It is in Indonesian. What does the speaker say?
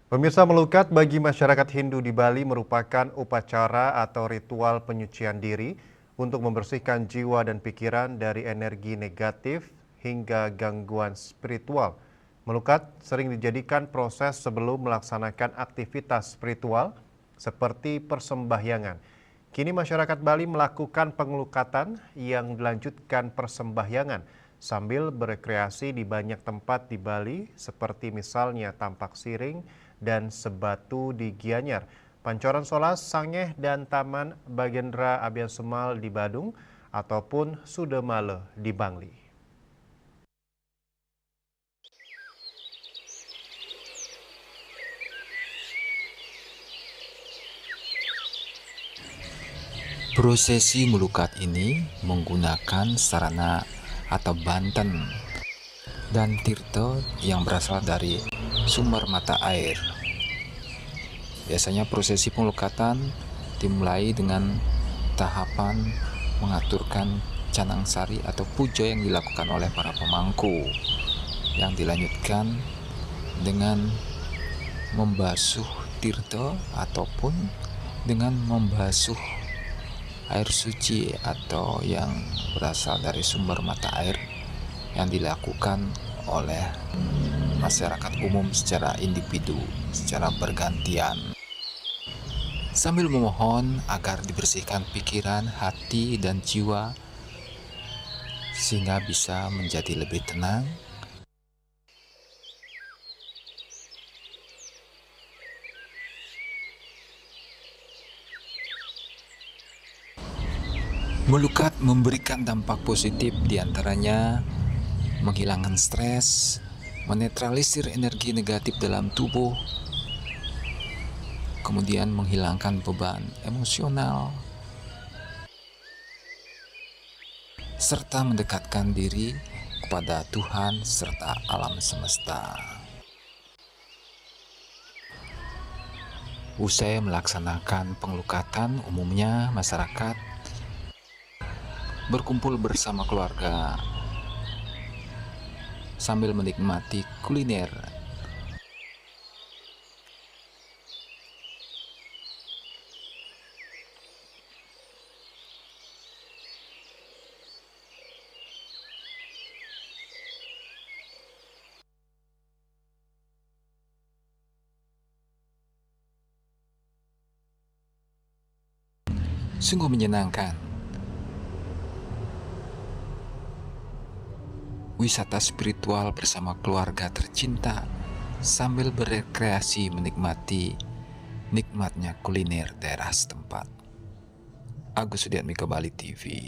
Pemirsa, melukat bagi masyarakat Hindu di Bali merupakan upacara atau ritual penyucian diri untuk membersihkan jiwa dan pikiran dari energi negatif hingga gangguan spiritual. Melukat sering dijadikan proses sebelum melaksanakan aktivitas spiritual seperti persembahyangan. Kini masyarakat Bali melakukan pengelukatan yang dilanjutkan persembahyangan sambil berekreasi di banyak tempat di Bali seperti misalnya Tampak Siring dan Sebatu di Gianyar, Pancoran Solas, Sangeh, dan Taman Bagendra Abian Sumal di Badung ataupun Sudemale di Bangli. Prosesi melukat ini menggunakan sarana atau banten dan tirta yang berasal dari sumber mata air. Biasanya prosesi pengelukatan dimulai dengan tahapan mengaturkan canang sari atau puja yang dilakukan oleh para pemangku, yang dilanjutkan dengan membasuh tirta ataupun dengan membasuh air suci atau yang berasal dari sumber mata air yang dilakukan oleh masyarakat umum secara individu, secara bergantian, sambil memohon agar dibersihkan pikiran, hati, dan jiwa sehingga bisa menjadi lebih tenang. Melukat memberikan dampak positif, diantaranya menghilangkan stres, menetralisir energi negatif dalam tubuh, kemudian menghilangkan beban emosional, serta mendekatkan diri kepada Tuhan serta alam semesta. Usai melaksanakan pengelukatan, umumnya masyarakat berkumpul bersama keluarga sambil menikmati kuliner. Sungguh menyenangkan. Wisata spiritual bersama keluarga tercinta sambil berekreasi menikmati nikmatnya kuliner daerah setempat. Agus Sudiatmiko, Bali TV.